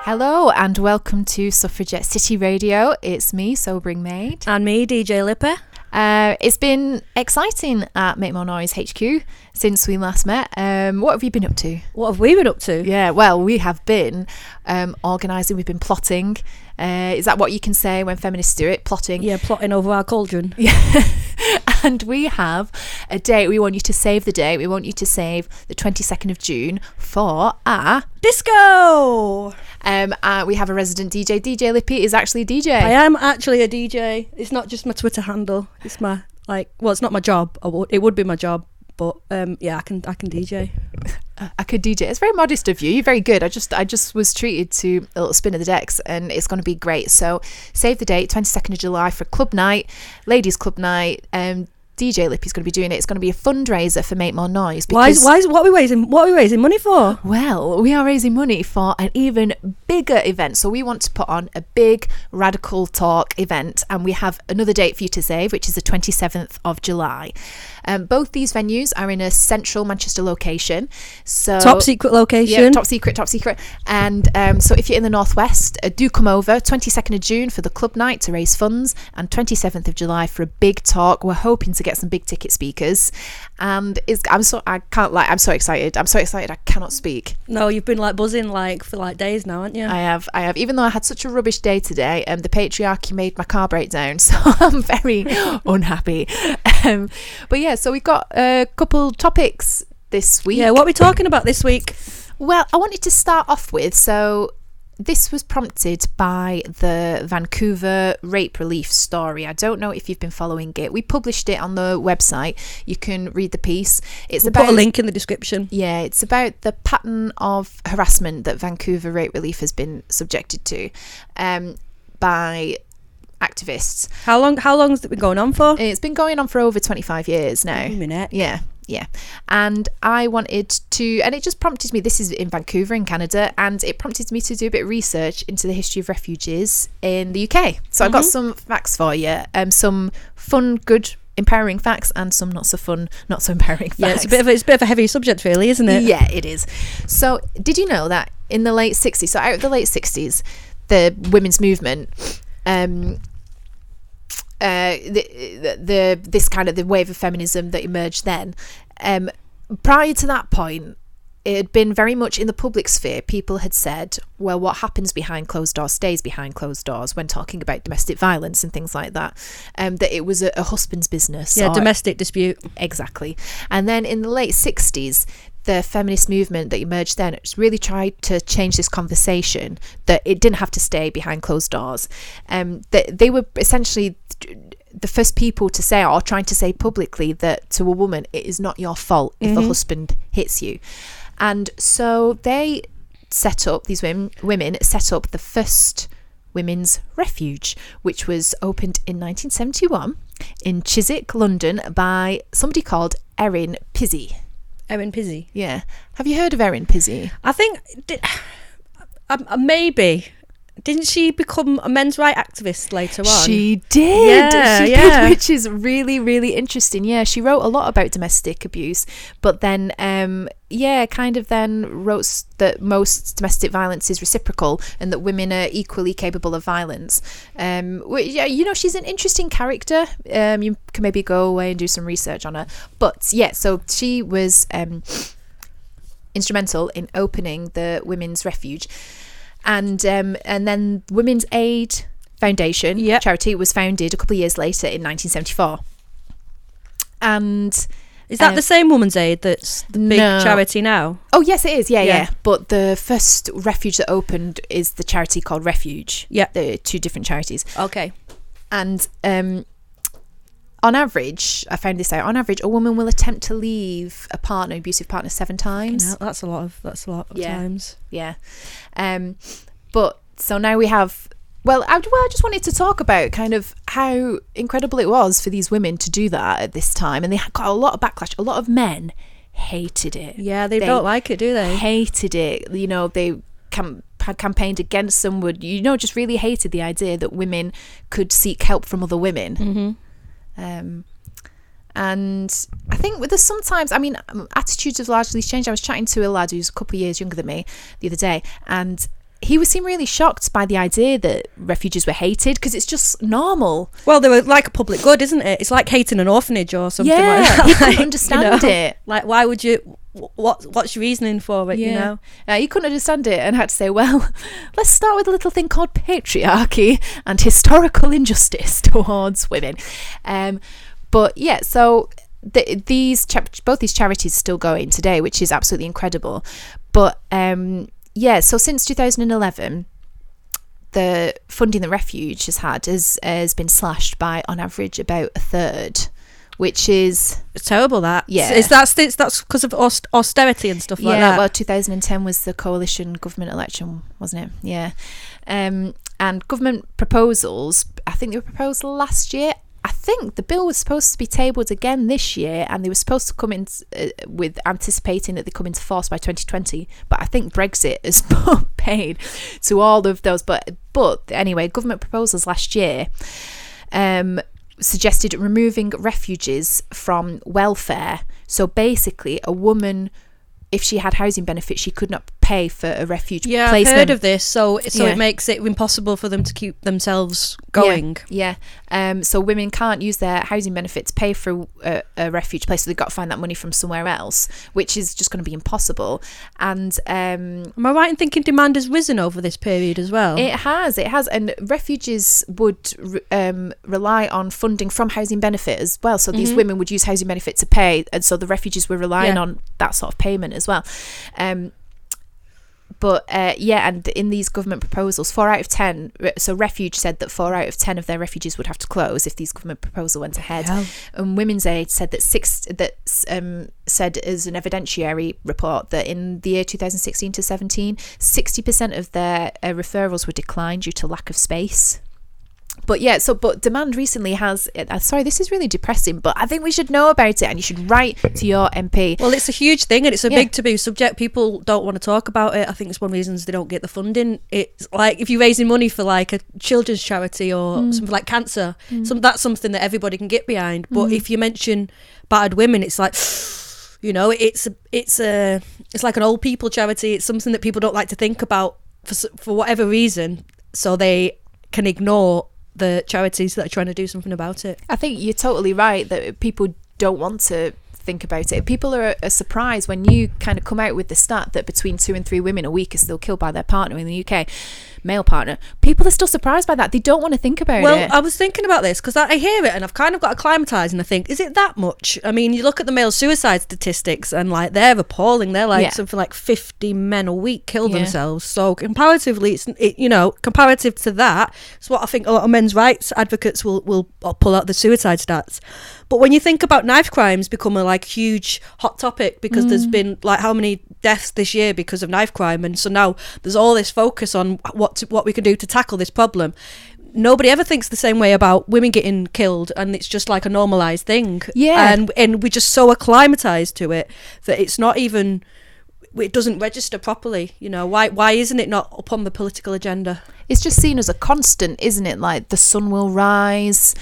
Hello and welcome to Suffragette City Radio. It's me, Sobering Maid. And me, DJ Lippy. It's been exciting at Make More Noise HQ since we last met. What have you been up to? What have we been up to? Yeah, well, we have been organising, we've been plotting. Is that what you can say when feminists do it? Plotting? Yeah, plotting over our cauldron. Yeah. And we have a date. We want you to save the date. We want you to save the 22nd of June for a disco. We have a resident DJ. DJ Lippy is actually a DJ. I am actually a DJ. It's not just my Twitter handle. It's my, it's not my job. It would be my job. But yeah, I can DJ. I could DJ. It's very modest of you. You're very good. I just was treated to a little spin of the decks, and it's going to be great. So save the date, 22nd of July for club night, ladies club night. DJ Lippy's going to be doing it. It's going to be a fundraiser for Make More Noise. What are we raising money for? Well, we are raising money for an even bigger event. So we want to put on a big radical talk event, and we have another date for you to save, which is the 27th of July. Both these venues are in a central Manchester location. So top secret location. Yeah, top secret. And so if you're in the northwest, do come over 22nd of June for the club night to raise funds, and 27th of July for a big talk. We're hoping to get some big ticket speakers, and I'm so excited. I cannot speak. No, you've been buzzing for days now, haven't you? I have. Even though I had such a rubbish day today, the patriarchy made my car break down, so I'm very unhappy. But yeah, so we've got a couple topics this week. Yeah, what are we talking about this week? Well, I wanted to start off with, so this was prompted by the Vancouver rape relief story. I don't know if you've been following it. We published it on the website. You can read the piece. We'll put a link in the description. Yeah, it's about the pattern of harassment that Vancouver rape relief has been subjected to by activists. How long has it been going on for? It's been going on for over 25 years now. Yeah. And I wanted to, and it just prompted me, this is in Vancouver in Canada, and it prompted me to do a bit of research into the history of refuges in the UK. So I've got some facts for you, some fun, good, empowering facts, and some not so fun, not so empowering facts. Yeah, it's a bit of a heavy subject, really, isn't it? Yeah, it is. So did you know that in the late 60s, so out of the late 60s, the women's movement, this kind of the wave of feminism that emerged then, prior to that point, it had been very much in the public sphere. People had said, well, what happens behind closed doors stays behind closed doors when talking about domestic violence and things like that, that it was a husband's business. Yeah, domestic dispute. Exactly. And then in the late 60s, the feminist movement that emerged then really tried to change this conversation, that it didn't have to stay behind closed doors. That they were essentially the first people to say, or trying to say publicly, that to a woman, it is not your fault if the husband hits you. And so they set up, these women set up the first women's refuge, which was opened in 1971 in Chiswick, London, by somebody called Erin Pizzey. Erin Pizzey. Yeah. Have you heard of Erin Pizzey? I think maybe. Didn't she become a men's rights activist later on? She did. Yeah, she did, which is really, really interesting. Yeah, she wrote a lot about domestic abuse, but then, kind of then wrote that most domestic violence is reciprocal and that women are equally capable of violence. She's an interesting character. You can maybe go away and do some research on her. But yeah, so she was instrumental in opening the women's refuge. And then Women's Aid Foundation charity was founded a couple of years later in 1974. And is that the same Women's Aid that's the big charity now? Oh, yes, it is. Yeah. But the first refuge that opened is the charity called Refuge. Yeah, the two different charities. Okay. And on average, I found this out. On average, a woman will attempt to leave a abusive partner 7 times. No, that's a lot of times. Yeah. But so now we have. Well, I just wanted to talk about kind of how incredible it was for these women to do that at this time, and they got a lot of backlash. A lot of men hated it. Yeah, they don't like it, do they? Hated it. You know, they had campaigned against them. Just really hated the idea that women could seek help from other women. Mm-hmm. And I think there's sometimes, attitudes have largely changed. I was chatting to a lad who's a couple of years younger than me the other day, and he was seemed really shocked by the idea that refugees were hated, because it's just normal. Well, they were like a public good, isn't it? It's like hating an orphanage or something like that. He couldn't understand it. Like, why would you... What's your reasoning for it, you know? He couldn't understand it and had to say, well, let's start with a little thing called patriarchy and historical injustice towards women. But yeah, so both these charities are still going today, which is absolutely incredible. But so since 2011, the funding that Refuge has had has been slashed by, on average, about a third, which is... It's terrible, that. Yeah. That's because of austerity and stuff like that. Yeah, well, 2010 was the coalition government election, wasn't it? Yeah. And government proposals, I think they were proposed last year. I think the bill was supposed to be tabled again this year, and they were supposed to come in with anticipating that they come into force by 2020. But I think Brexit has put paid to all of those. But anyway, government proposals last year suggested removing refuges from welfare. So basically, a woman, if she had housing benefits, she could not pay for a refuge placement. I've heard of this. So it makes it impossible for them to keep themselves going. So women can't use their housing benefits to pay for a refuge place, so they've got to find that money from somewhere else, which is just going to be impossible. And am I right in thinking demand has risen over this period as well? It has, and refuges would rely on funding from housing benefit as well. So these women would use housing benefit to pay, and so the refugees were relying on that sort of payment as well. And in these government proposals, 4 out of 10, so Refuge said that 4 out of 10 of their refuges would have to close if these government proposal went ahead. And Women's Aid said that said as an evidentiary report that in the year 2016 to 17, 60% of their referrals were declined due to lack of space. But demand recently has... sorry, this is really depressing, but I think we should know about it, and you should write to your MP. Well, it's a huge thing, and it's a big taboo subject. People don't want to talk about it. I think it's one of the reasons they don't get the funding. It's like if you're raising money for like a children's charity or something like cancer, that's something that everybody can get behind. But if you mention battered women, it's like... You know, it's like an old people charity. It's something that people don't like to think about for whatever reason, so they can ignore the charities that are trying to do something about it. I think you're totally right that people don't want to think about it. People are surprised when you kind of come out with the stat that between 2 and 3 women a week are still killed by their partner in the UK, male partner. People are still surprised by that. They don't want to think about it. Well, I was thinking about this because I hear it and I've kind of got acclimatized, and I think, is it that much? I mean, you look at the male suicide statistics and like they're appalling. They're like something like 50 men a week kill themselves. So comparatively, comparative to that, it's what I think a lot of men's rights advocates will pull out the suicide stats. But when you think about knife crimes become a like huge hot topic because there's been like how many deaths this year because of knife crime, and so now there's all this focus on what we can do to tackle this problem. Nobody ever thinks the same way about women getting killed, and it's just like a normalised thing. And we're just so acclimatized to it that it's not even, it doesn't register properly. You know, why isn't it not up on the political agenda? It's just seen as a constant, isn't it? Like the sun will rise,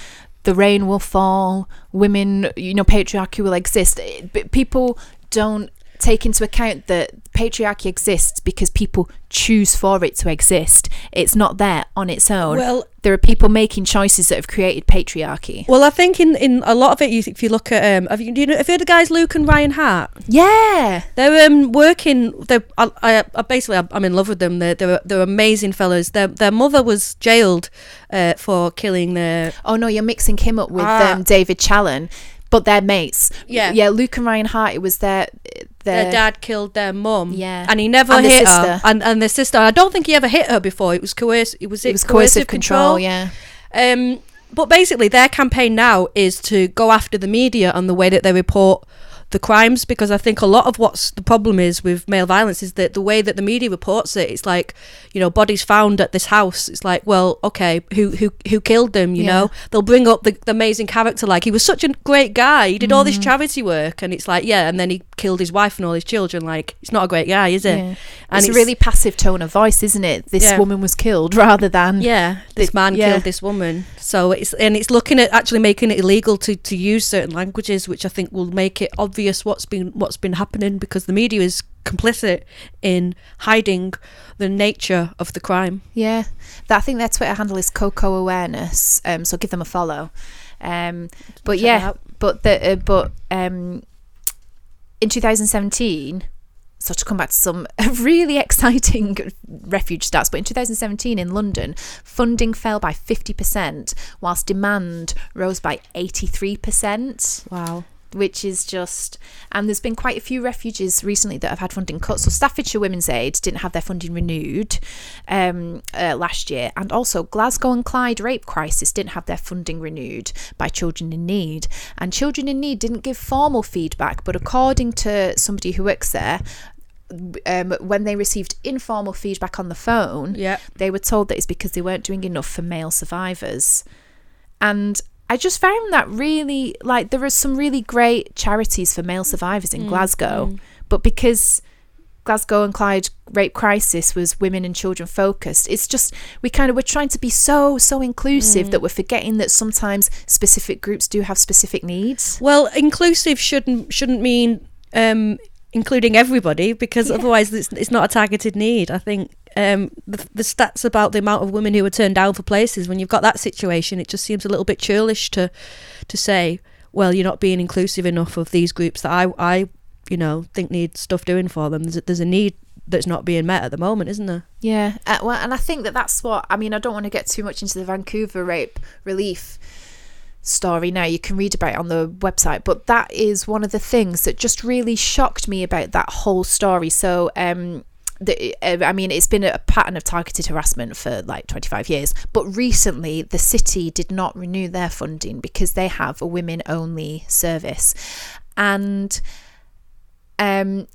the rain will fall, women, patriarchy will exist. But people don't take into account that patriarchy exists because people choose for it to exist. It's not there on its own. Well, there are people making choices that have created patriarchy. Well, I think in a lot of it, if you look at have you heard the guys Luke and Ryan Hart? Yeah, they're working. I'm in love with them. They're amazing fellas. Their mother was jailed for killing their. Oh no, you're mixing him up with David Challen. But they're mates. Yeah, Luke and Ryan Hart, it was their dad killed their mum. Yeah. And he never hit her. And their sister. I don't think he ever hit her before. It was coercive control. Yeah. But basically their campaign now is to go after the media and the way that they report the crimes, because I think a lot of what's the problem is with male violence is that the way that the media reports it, it's like, bodies found at this house. It's like, well, okay, who killed them? You know, they'll bring up the amazing character, like he was such a great guy, he did all this charity work, and it's like, and then he killed his wife and all his children. Like, he's not a great guy, is it? Yeah. And it's a really passive tone of voice, isn't it? This woman was killed, rather than this man killed this woman. So it's looking at actually making it illegal to use certain languages, which I think will make it obvious what's been happening, because the media is complicit in hiding the nature of the crime. Yeah, I think their Twitter handle is Coco Awareness. So give them a follow. But yeah, but in 2017. So to come back to some really exciting refuge stats, but in 2017 in London, funding fell by 50%, whilst demand rose by 83%. Wow. Which is just, and there's been quite a few refuges recently that have had funding cut. So Staffordshire Women's Aid didn't have their funding renewed last year, and also Glasgow and Clyde rape crisis didn't have their funding renewed by Children in Need. And Children in Need didn't give formal feedback, but according to somebody who works there, when they received informal feedback on the phone, they were told that it's because they weren't doing enough for male survivors. And I just found that really, like, there are some really great charities for male survivors in Glasgow, but because Glasgow and Clyde rape crisis was women and children focused, it's just, we're trying to be so inclusive that we're forgetting that sometimes specific groups do have specific needs. Well, inclusive shouldn't mean including everybody, because otherwise it's not a targeted need. I think the stats about the amount of women who are turned down for places, when you've got that situation, it just seems a little bit churlish to say, well, you're not being inclusive enough of these groups that I think need stuff doing for them. There's a need that's not being met at the moment, isn't there? Yeah, well, and I think that's what, I mean, I don't want to get too much into the Vancouver rape relief story now. You can read about it on the website, but that is one of the things that just really shocked me about that whole story. So I mean, it's been a pattern of targeted harassment for like 25 years, but recently the city did not renew their funding because they have a women only service, and there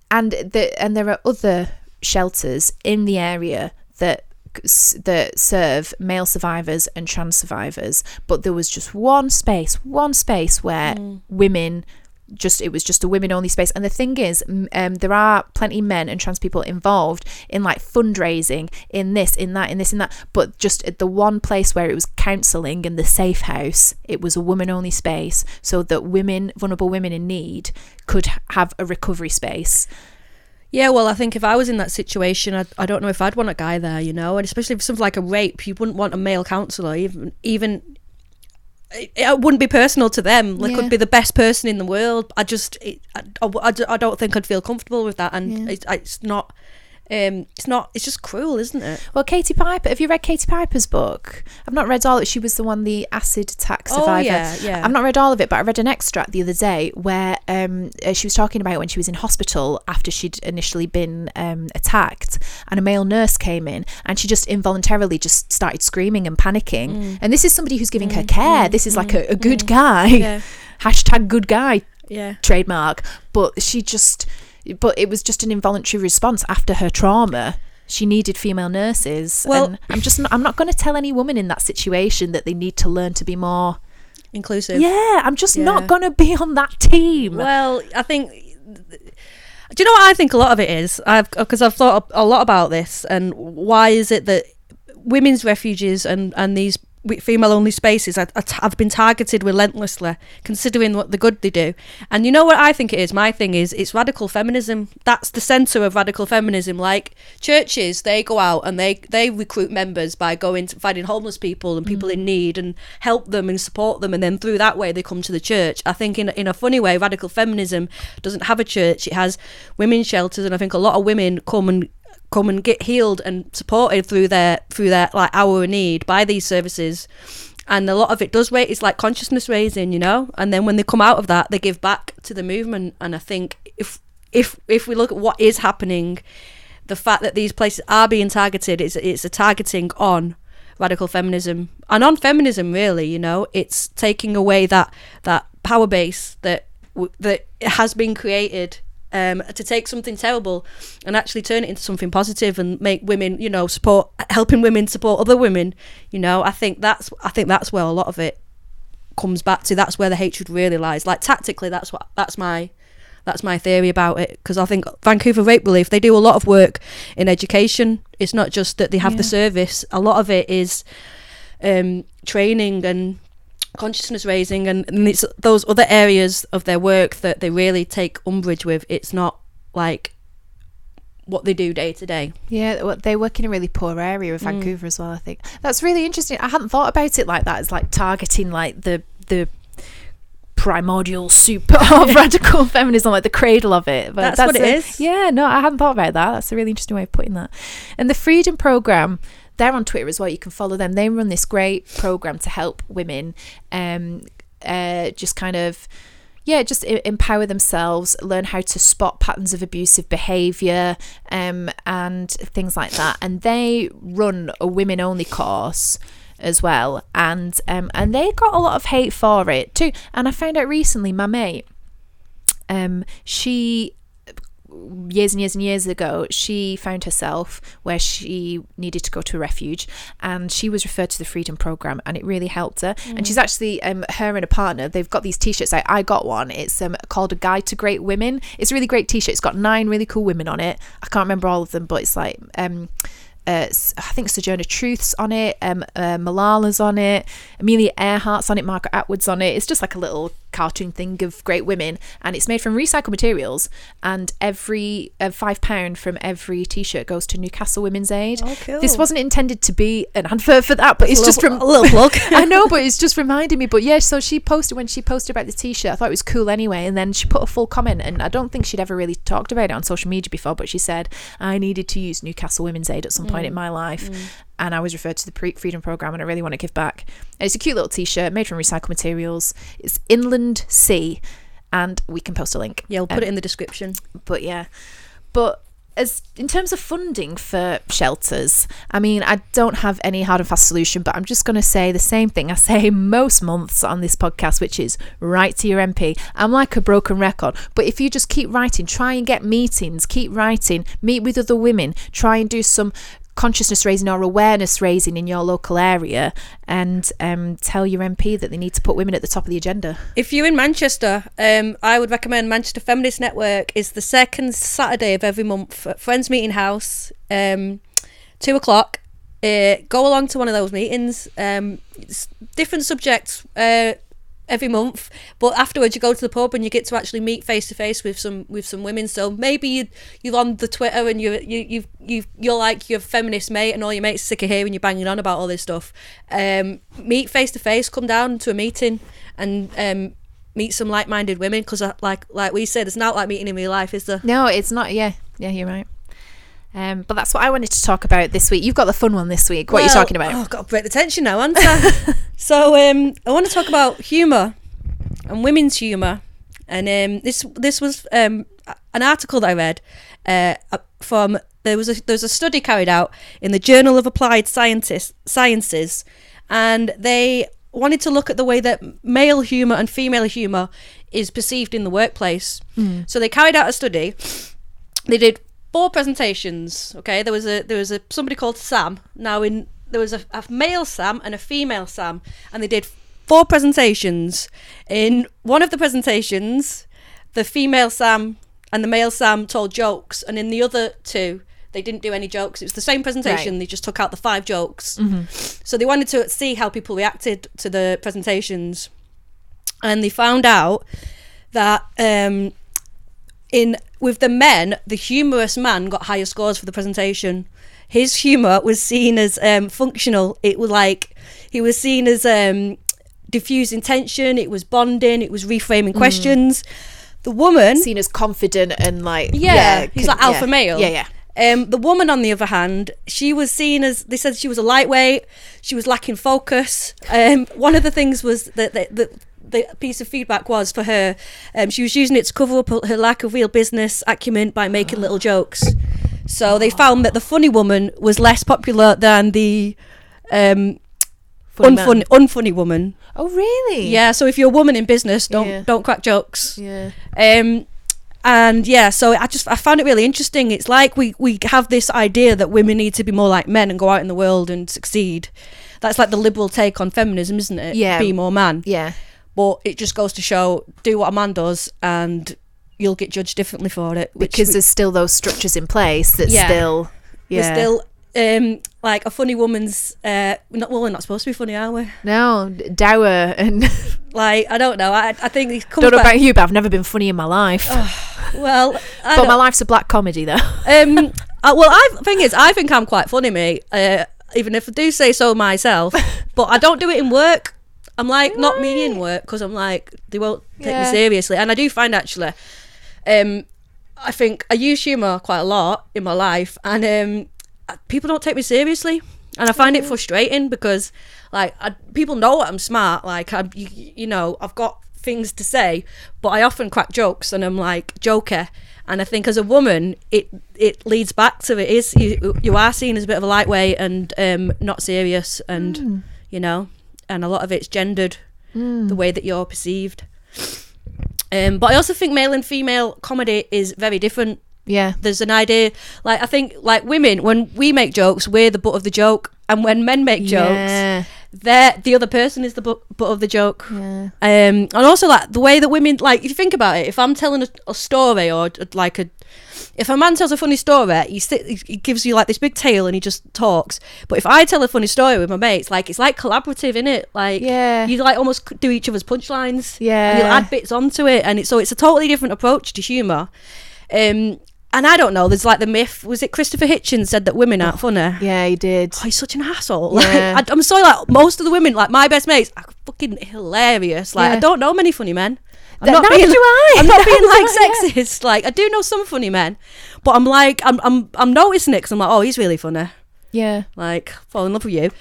are other shelters in the area that serve male survivors and trans survivors, but there was just one space where women, it was just a women only space. And the thing is, there are plenty men and trans people involved in like fundraising, in this, in that, in this, in that, but just at the one place where it was counselling and the safe house, it was a woman only space, so that vulnerable women in need could have a recovery space. Yeah, well, I think if I was in that situation, I don't know if I'd want a guy there, and especially if something like a rape, you wouldn't want a male counsellor, even it wouldn't be personal to them. They could be the best person in the world. I don't think I'd feel comfortable with that, and it's not. It's just cruel, isn't it? Well, Katie Piper, have you read Katie Piper's book? I've not read all of it. She was the acid attack survivor. Yeah. I've not read all of it, but I read an extract the other day where she was talking about when she was in hospital after she'd initially been attacked, and a male nurse came in, and she just involuntarily just started screaming and panicking. And this is somebody who's giving her care. This is like a good guy. Yeah. Hashtag good guy. Yeah. Trademark. But it was just an involuntary response after her trauma. She needed female nurses. Well, and I'm not going to tell any woman in that situation that they need to learn to be more inclusive. Yeah, I'm just not going to be on that team. Well, I think, do you know what I think a lot of it is? Because I've thought a lot about this, and why is it that women's refuges and these female-only spaces have been targeted relentlessly, considering what the good they do. And you know what I think it is? My thing is, it's radical feminism. That's the centre of radical feminism. Like churches, they go out and they recruit members by going to finding homeless people and people in need and help them and support them, and then through that way they come to the church. I think in a funny way, radical feminism doesn't have a church. It has women's shelters, and I think a lot of women come and get healed and supported through their like hour of need by these services, and a lot of it does rate. It's like consciousness raising, and then when they come out of that, they give back to the movement. And I think if we look at what is happening, the fact that these places are being targeted, it's a targeting on radical feminism and on feminism, really. It's taking away that power base that has been created to take something terrible and actually turn it into something positive and make women, helping women support other women. I think that's where a lot of it comes back to. That's where the hatred really lies. Like tactically, that's my theory about it, because I think Vancouver Rape Relief, they do a lot of work in education. It's not just that they have the service. A lot of it is training and consciousness raising, and it's those other areas of their work that they really take umbrage with. It's not like what they do day to day. Yeah, they work in a really poor area of Vancouver as well, I think. That's really interesting. I hadn't thought about it like that. It's like targeting like the primordial soup of radical feminism, like the cradle of it. But that's what it is. Yeah, no, I hadn't thought about that. That's a really interesting way of putting that. And the Freedom Programme, they're on Twitter as well. You can follow them. They run this great programme to help women just kind of just empower themselves, learn how to spot patterns of abusive behaviour and things like that. And they run a women only course as well, and they got a lot of hate for it too. And I found out recently, my mate, she years and years and years ago, she found herself where she needed to go to a refuge, and she was referred to the Freedom Programme, and it really helped her. And she's actually her and a partner, they've got these t-shirts. I got one. It's called A Guide to Great Women. It's a really great t-shirt. It's got 9 really cool women on it. I can't remember all of them, but it's like I think Sojourner Truth's on it, Malala's on it, Amelia Earhart's on it, Margaret Atwood's on it. It's just like a little cartoon thing of great women, and it's made from recycled materials, and every £5 from every t-shirt goes to Newcastle Women's Aid. Oh, cool. This wasn't intended to be an advert for that, but it's just a little plug. I know, but it's just reminding me. But yeah, so when she posted about the t-shirt, I thought it was cool anyway, and then she put a full comment, and I don't think she'd ever really talked about it on social media before, but she said, I needed to use Newcastle Women's Aid at some point in my life, and I was referred to the Freedom Programme, and I really want to give back. And it's a cute little t-shirt made from recycled materials. It's Inland Sea, and we can post a link. Yeah, we'll put it in the description. But as in terms of funding for shelters, I mean, I don't have any hard and fast solution, but I'm just going to say the same thing I say most months on this podcast, which is write to your MP. I'm like a broken record, but if you just keep writing, try and get meetings, keep writing, meet with other women, try and do some consciousness raising or awareness raising in your local area, and tell your MP that they need to put women at the top of the agenda. If you're in Manchester, I would recommend Manchester Feminist Network is the second Saturday of every month at Friends Meeting House, 2:00. Go along to one of those meetings. It's different subjects every month, but afterwards you go to the pub and you get to actually meet face to face with some women. So maybe you're on the Twitter and you're like your feminist mate, and all your mates are sick of hearing you banging on about all this stuff. Meet face to face, come down to a meeting and meet some like-minded women, because like we said, it's not like meeting in real life, is there? No, it's not. Yeah, you're right. But that's what I wanted to talk about this week. You've got the fun one this week. What are you talking about? I've got to break the tension now, haven't I? So I want to talk about humour and women's humour. And this was an article that I read from, there was a study carried out in the Journal of Applied Sciences, and they wanted to look at the way that male humour and female humour is perceived in the workplace. So they carried out a study. They did 4 presentations. Okay, there was a somebody called Sam. There was a male Sam and a female Sam, and they did 4 presentations. In one of the presentations, the female Sam and the male Sam told jokes, and in the other 2, they didn't do any jokes. It was the same presentation. Right. They just took out the 5 jokes. So they wanted to see how people reacted to the presentations, and they found out that with the men, the humorous man got higher scores for the presentation. His humour was seen as functional. It was like he was seen as diffusing tension. It was bonding. It was reframing questions. The woman seen as confident and like he's like alpha male. The woman, on the other hand, she was seen as, they said she was a lightweight. She was lacking focus. One of the things was that the piece of feedback was for her, she was using it to cover up her lack of real business acumen by making little jokes. So they found that the funny woman was less popular than the unfunny woman. Oh, really? Yeah. So if you're a woman in business, don't crack jokes. Yeah. And yeah, so I found it really interesting. It's like we have this idea that women need to be more like men and go out in the world and succeed. That's like the liberal take on feminism, isn't it? Yeah. Be more man. Yeah. But it just goes to show, do what a man does and you'll get judged differently for it. Because there's still those structures in place that still... Yeah. There's still, like, a funny woman's... we're not supposed to be funny, are we? No, dour and... Like, I don't know. I think it comes don't know about you, but I've never been funny in my life. Well, but my life's a black comedy, though. thing is, I think I'm quite funny, mate. Even if I do say so myself, but I don't do it in work. I'm like not me in work because I'm like they won't take me seriously, and I do find actually, I think I use humour quite a lot in my life, and people don't take me seriously, and I find it frustrating because like people know I'm smart, like you know I've got things to say, but I often crack jokes and I'm like joker. And I think as a woman, it leads back to it is you are seen as a bit of a lightweight and not serious, and you know, and a lot of it's gendered the way that you're perceived. But I also think male and female comedy is very different. Yeah, there's an idea like I think like women, when we make jokes, we're the butt of the joke, and when men make jokes, the other person is the butt of the joke. And also like the way that women, like if you think about it, if I'm telling a story or like if a man tells a funny story, he gives you like this big tale and he just talks. But if I tell a funny story with my mates, like it's like collaborative, innit? Like you like almost do each other's punchlines. And you'll add bits onto it, and it's a totally different approach to humour. And I don't know, there's like the myth, was it Christopher Hitchens said that women aren't funny? Yeah, he did. Oh, he's such an asshole. Like, I'm sorry, like most of the women, like my best mates, are fucking hilarious. Like I don't know many funny men. I'm not being like sexist. Like I do know some funny men, but I'm like I'm noticing it because I'm like, oh, he's really funny. Yeah, like fall in love with you.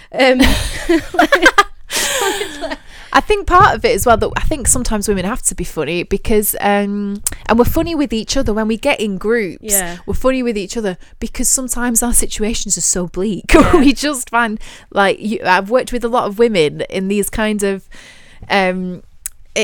I think part of it as well that I think sometimes women have to be funny because and we're funny with each other when we get in groups. We're funny with each other because sometimes our situations are so bleak. We just find like I've worked with a lot of women in these kinds of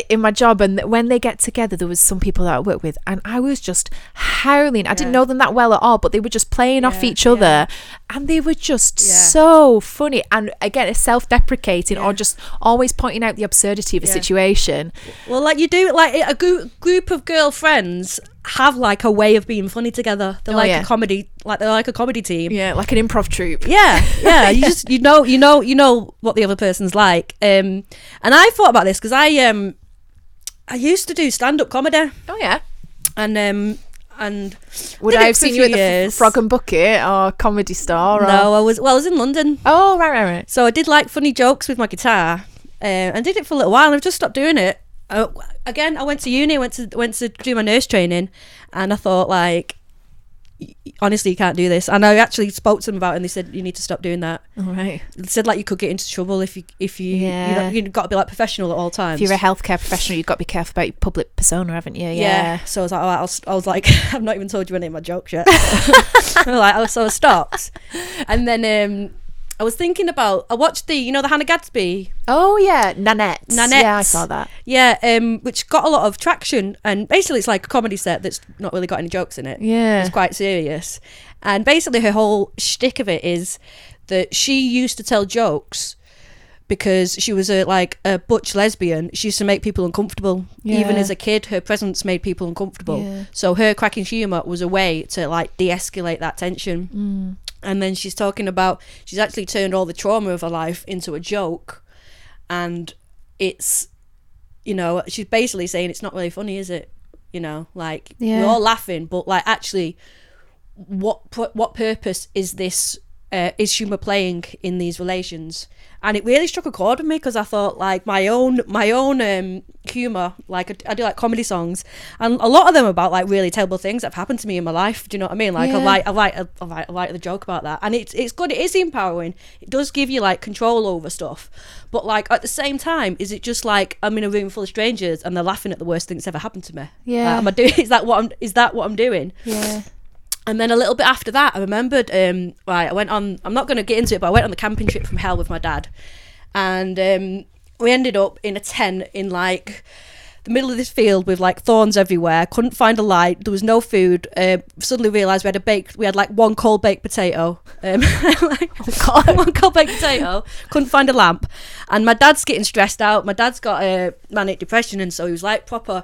in my job, and when they get together, there was some people that I work with and I was just howling. I didn't know them that well at all, but they were just playing off each other, and they were just so funny, and again it's self-deprecating or just always pointing out the absurdity of a situation. Well, like you do, like a group of girlfriends have like a way of being funny together. They're a comedy, like they're like a comedy team. Yeah, like an improv troupe. Yeah. You just you know what the other person's like. And I thought about this because I used to do stand-up comedy. Oh yeah. And would I have seen you at the Frog and Bucket or Comedy Store? Or? No, I was in London. Oh right. So I did like funny jokes with my guitar, and did it for a little while, and I've just stopped doing it. Again, I went to uni, went to do my nurse training, and I thought like, honestly, you can't do this. And I actually spoke to them about it, and they said you need to stop doing that. All right. They said like you could get into trouble if you you've got to be like professional at all times. If you're a healthcare professional, you've got to be careful about your public persona, haven't you? Yeah. So I was like, I was like, I've not even told you any of my jokes yet. So I stopped, and then I was thinking about, I watched the Hannah Gadsby. Oh yeah, Nanette. Yeah, I saw that. Yeah, which got a lot of traction, and basically it's like a comedy set that's not really got any jokes in it. Yeah, it's quite serious, and basically her whole shtick of it is that she used to tell jokes because she was a butch lesbian. She used to make people uncomfortable. Even as a kid, her presence made people uncomfortable. So her cracking humour was a way to like de-escalate that tension. And then she's talking about she's actually turned all the trauma of her life into a joke, and it's, she's basically saying it's not really funny, is it? We're all laughing, but like actually what purpose is this is humour playing in these relations? And it really struck a chord with me because I thought like my own humour, like I do like comedy songs, and a lot of them about like really terrible things that have happened to me in my life. Do you know what I mean? Like I write the joke about that, and it's good. It is empowering. It does give you like control over stuff, but like at the same time, is it just like I'm in a room full of strangers and they're laughing at the worst thing that's ever happened to me? Yeah. Like, is that what I'm doing? Yeah. And then a little bit after that, I remembered, I went on, I'm not going to get into it, but I went on the camping trip from hell with my dad. And we ended up in a tent in like the middle of this field with like thorns everywhere. Couldn't find a light. There was no food. Suddenly realised we had like one cold baked potato. One cold baked potato. Couldn't find a lamp. And my dad's getting stressed out. My dad's got a manic depression, and so he was like proper...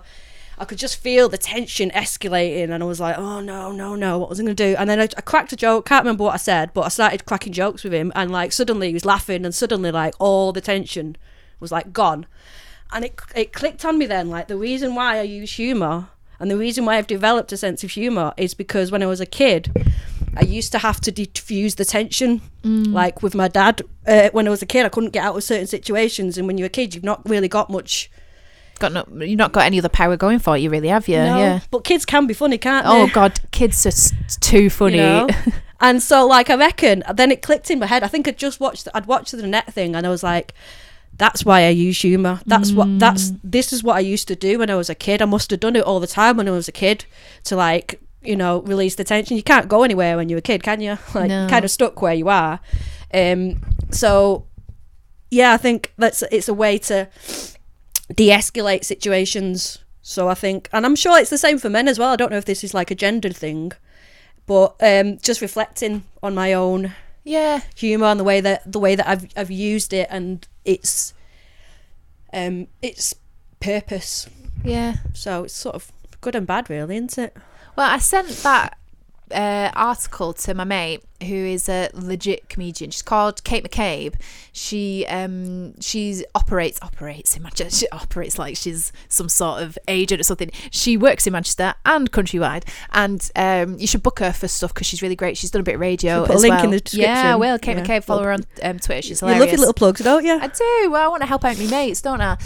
I could just feel the tension escalating, and I was like, oh no, what was I going to do? And then I cracked a joke, can't remember what I said, but I started cracking jokes with him, and like suddenly he was laughing, and suddenly like all the tension was like gone. And it clicked on me then, like the reason why I use humour and the reason why I've developed a sense of humour is because when I was a kid, I used to have to diffuse the tension, like with my dad. When I was a kid, I couldn't get out of certain situations, and when you're a kid, you've not really got much. You've not got any other power going for you, really, have you? No, yeah. But kids can be funny, can't they? Oh God, kids are too funny. You know? And so, like, I reckon then it clicked in my head. I think I'd watched the net thing, and I was like, that's why I use humour. This is what I used to do when I was a kid. I must have done it all the time when I was a kid to, like, you know, release the tension. You can't go anywhere when you're a kid, can you? Like, no. You're kind of stuck where you are. So yeah, I think it's a way to de-escalate situations. So I think, and I'm sure it's the same for men as well. I don't know if this is like a gendered thing, but just reflecting on my own humour and the way that I've used it and its purpose. Yeah. So it's sort of good and bad, really, isn't it? Well, I sent that article to my mate, who is a legit comedian. She's called Kate McCabe. She operates in Manchester. She operates like she's some sort of agent or something. She works in Manchester and countrywide, and you should book her for stuff because she's really great. She's done a bit of radio. Put a link in the description. Yeah, I will. Kate McCabe, follow her on Twitter. She's hilarious. You love your little plugs, don't you? I do. Well, I want to help out my mates, don't I?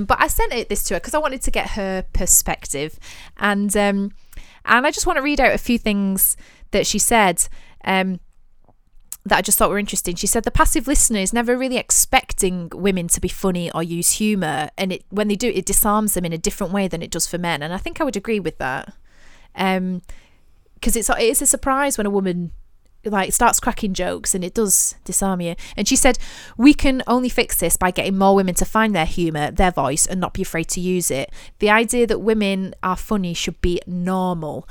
But I sent this to her because I wanted to get her perspective, and I just want to read out a few things that she said that I just thought were interesting. She said the passive listener is never really expecting women to be funny or use humour, and when they do, it disarms them in a different way than it does for men. And I think I would agree with that, because it is a surprise when a woman like starts cracking jokes, and it does disarm you. And she said we can only fix this by getting more women to find their humour, their voice, and not be afraid to use it. The idea that women are funny should be normal.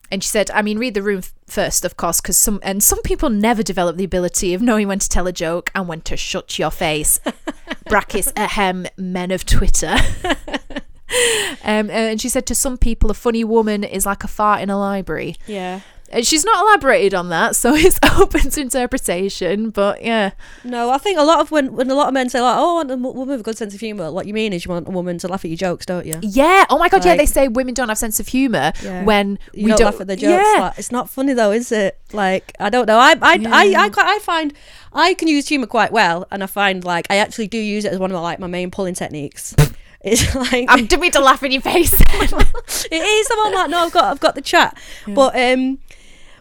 And she said, I mean, read the room first, of course, because some people never develop the ability of knowing when to tell a joke and when to shut your face. Brackets, men of Twitter. And she said, to some people, a funny woman is like a fart in a library. Yeah. And she's not elaborated on that, so it's open to interpretation, but yeah. No, I think when a lot of men say, like, oh, I want a woman with a good sense of humour, what you mean is you want a woman to laugh at your jokes, don't you? Yeah. Oh my God, like, yeah, they say women don't have sense of humour when we don't laugh at their jokes. Yeah. Like, it's not funny though, is it? Like, I don't know. I find I can use humour quite well, and I find like I actually do use it as one of my main pulling techniques. It's like I didn't mean to laugh in your face. It is. I'm like, no, I've got the chat,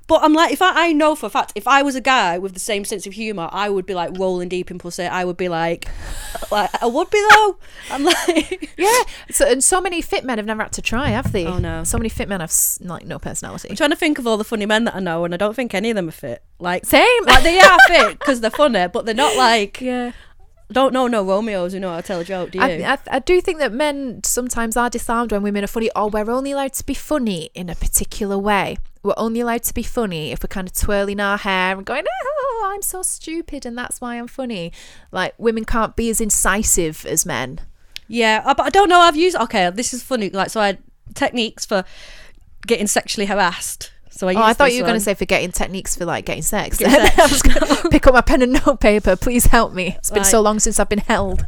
but I'm like, if I know for a fact, if I was a guy with the same sense of humour, I would be like rolling deep in pussy. I would be like I would be though. I'm like, yeah. So many fit men have never had to try, have they? Oh no. So many fit men have like no personality. I'm trying to think of all the funny men that I know, and I don't think any of them are fit. Like same. Like they are fit because they're funny, but they're not like yeah. Don't know no Romeos who know how to tell a joke, do you? I do think that men sometimes are disarmed when women are funny, or we're only allowed to be funny in a particular way. We're only allowed to be funny if we're kind of twirling our hair and going, oh, I'm so stupid and that's why I'm funny. Like, women can't be as incisive as men. Yeah, but I don't know, I've used, okay, this is funny, like, so I had techniques for getting sexually harassed. So I thought you were going to say for getting techniques for like getting sex. I was going to pick up my pen and notepaper. Please help me. It's been so long since I've been held.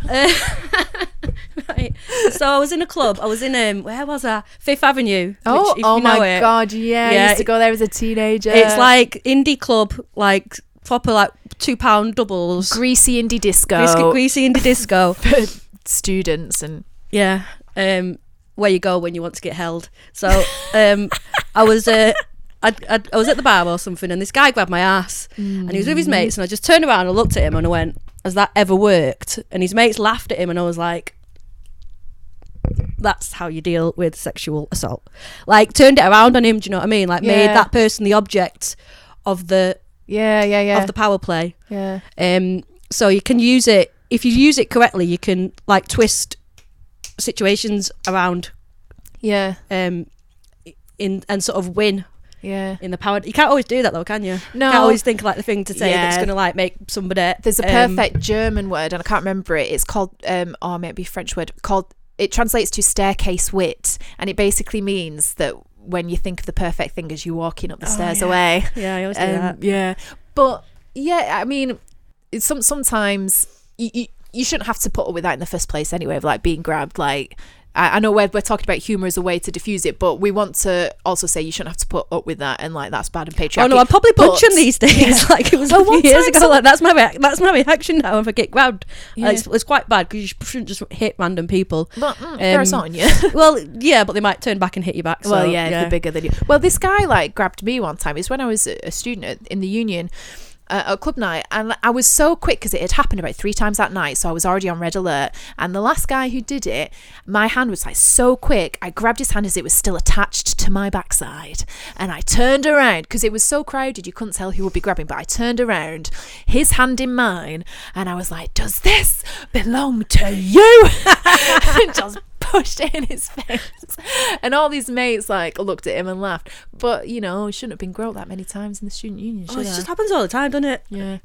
Right. So I was in a club. I was in where was I? Fifth Avenue. Oh my God! Yeah, I used to go there as a teenager. It's like indie club, like proper like £2 doubles. Greasy indie disco. Greasy indie disco for students and yeah. Where you go when you want to get held. So I was. I was at the bar or something, and this guy grabbed my ass, and he was with his mates, and I just turned around and looked at him and I went, has that ever worked? And his mates laughed at him, and I was like, that's how you deal with sexual assault. Like, turned it around on him, do you know what I mean? Like, made that person the object of the of the power play. Yeah. So you can use it, if you use it correctly, you can like twist situations around. Yeah. And sort of win. Yeah. In the power. You can't always do that though, can you? No. You can't always think like the thing to say that's going to like make somebody. There's a perfect German word, and I can't remember it. It's called, maybe a French word, it translates to staircase wit, and it basically means that when you think of the perfect thing as you're walking up the stairs away. Yeah, I always do that. Yeah. But yeah, I mean, sometimes you shouldn't have to put up with that in the first place anyway, of like being grabbed. Like, I know we're talking about humour as a way to diffuse it, but we want to also say you shouldn't have to put up with that and like that's bad and patriarchy. Oh no, I'm probably punching these days. Like it was a few years ago. Like that's my reaction now if I get grabbed. It's quite bad because you shouldn't just hit random people. But they're assaulting you. Well, yeah, but they might turn back and hit you back. So, well, yeah, they're bigger than you. Well, this guy like grabbed me one time. It's when I was a student in the union. At club night, and I was so quick because it had happened about 3 times that night, so I was already on red alert. And the last guy who did it, my hand was like so quick, I grabbed his hand as it was still attached to my backside, and I turned around because it was so crowded you couldn't tell who would be grabbing, but I turned around, his hand in mine, and I was like, does this belong to you? And just pushed it in his face, and all these mates like looked at him and laughed. But you know, it shouldn't have been groped that many times in the student union. It just happens all the time, doesn't it? Yeah.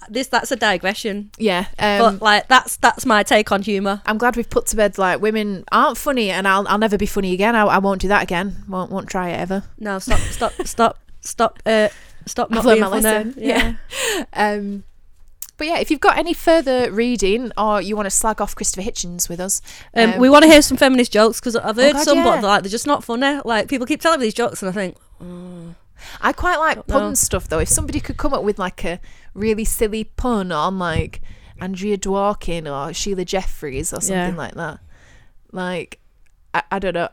That's a digression. Yeah. But like that's my take on humour. I'm glad we've put to bed like women aren't funny, and I'll never be funny again. I won't do that again. Won't try it ever. No, stop not being funny. Yeah. But yeah, if you've got any further reading or you want to slag off Christopher Hitchens with us, we want to hear some feminist jokes because I've heard but like they're just not funny. Like people keep telling me these jokes and I think, I quite like pun stuff though. If somebody could come up with like a really silly pun on like Andrea Dworkin or Sheila Jeffries or something like that, like I don't know.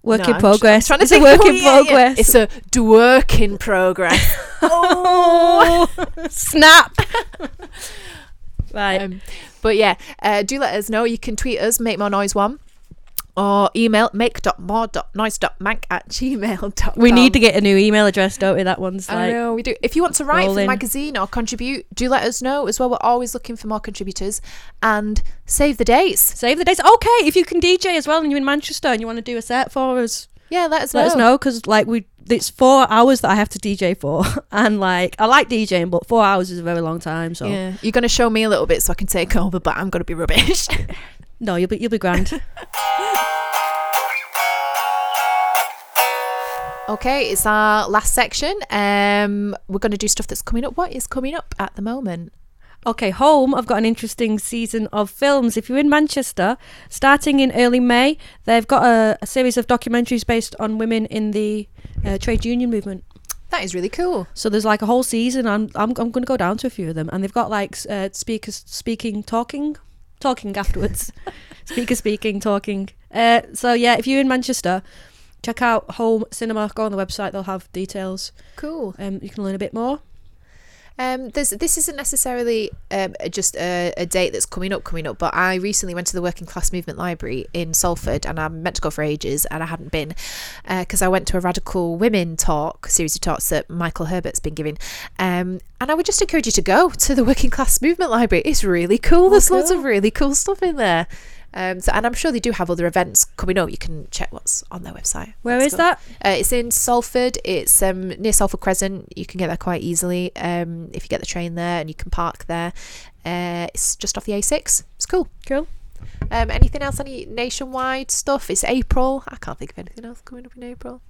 Work in progress. It's a work in progress. It's a work in progress. Oh, snap. Right. But yeah, do let us know. You can tweet us, Make More Noise 1, or email make.more.noise.mank@gmail.com. We need to get a new email address, don't we? That one's like, I know we do. If you want to write for the magazine or contribute, do let us know as well. We're always looking for more contributors. And save the dates. Okay, if you can DJ as well and you're in Manchester and you want to do a set for us, let us know because like it's 4 hours that I have to DJ for, and like I like DJing, but 4 hours is a very long time. So yeah, you're gonna show me a little bit so I can take over, but I'm gonna be rubbish. No, you'll be grand. Okay, it's our last section. We're going to do stuff that's coming up. What is coming up at the moment? Okay, Home, I've got an interesting season of films. If you're in Manchester, starting in early May, they've got a series of documentaries based on women in the trade union movement. That is really cool. So there's like a whole season. I'm going to go down to a few of them, and they've got like speakers talking afterwards. speaking talking. So yeah, if you're in Manchester, check out Home Cinema. Go on the website; they'll have details. Cool. You can learn a bit more. This isn't necessarily just a date that's coming up, but I recently went to the Working Class Movement Library in Salford, and I meant to go for ages, and I hadn't been because I went to a Radical Women series of talks that Michael Herbert's been giving, and I would just encourage you to go to the Working Class Movement Library. It's really cool. There's lots of really cool stuff in there. And I'm sure they do have other events coming up. You can check what's on their website. Where is that? It's in Salford. It's near Salford Crescent. You can get there quite easily if you get the train there, and you can park there. It's just off the A6. It's cool. Anything else? Any nationwide stuff? It's April. I can't think of anything else coming up in April.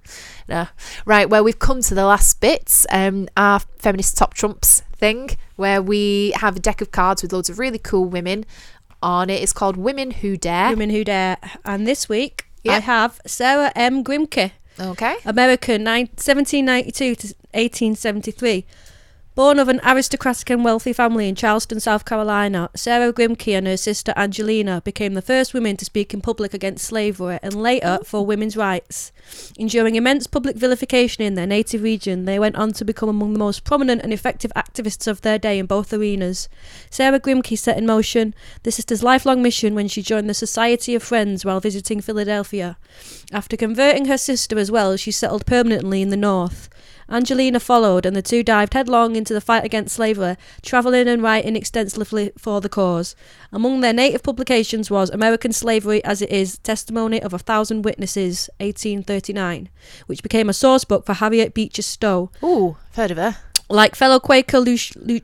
No. Right, well, we've come to the last bits. Our feminist top trumps thing, where we have a deck of cards with loads of really cool women on it. It's called Women Who Dare. And this week I have Sarah M. Grimke. Okay. American, 1792 to 1873. Born of an aristocratic and wealthy family in Charleston, South Carolina, Sarah Grimke and her sister Angelina became the first women to speak in public against slavery and later for women's rights. Enduring immense public vilification in their native region, they went on to become among the most prominent and effective activists of their day in both arenas. Sarah Grimke set in motion the sisters' lifelong mission when she joined the Society of Friends while visiting Philadelphia. After converting her sister as well, she settled permanently in the North. Angelina followed, and the two dived headlong into the fight against slavery, travelling and writing extensively for the cause. Among their native publications was American Slavery as It Is, Testimony of 1,000 Witnesses, 1839, which became a source book for Harriet Beecher Stowe. Ooh, I've heard of her. Like fellow Quaker Lucretia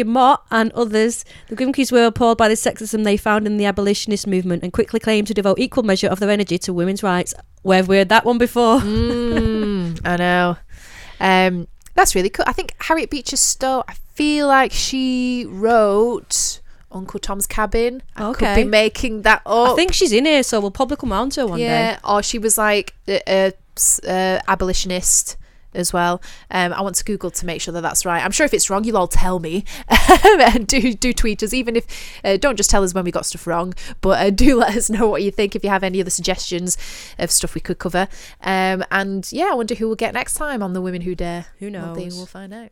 Mott and others, the Grimkes were appalled by the sexism they found in the abolitionist movement and quickly claimed to devote equal measure of their energy to women's rights. Where have we heard that one before? I know. That's really cool. I think Harriet Beecher Stowe, I feel like she wrote Uncle Tom's Cabin. I could be making that up. I think she's in here, so we'll probably come on to her one day. Yeah, or she was like a abolitionist as well. I want to Google to make sure that that's right. I'm sure if it's wrong, you'll all tell me. And do tweet us, even if don't just tell us when we got stuff wrong, but do let us know what you think if you have any other suggestions of stuff we could cover. And yeah, I wonder who we'll get next time on The Women Who Dare. Who knows? One thing we'll find out.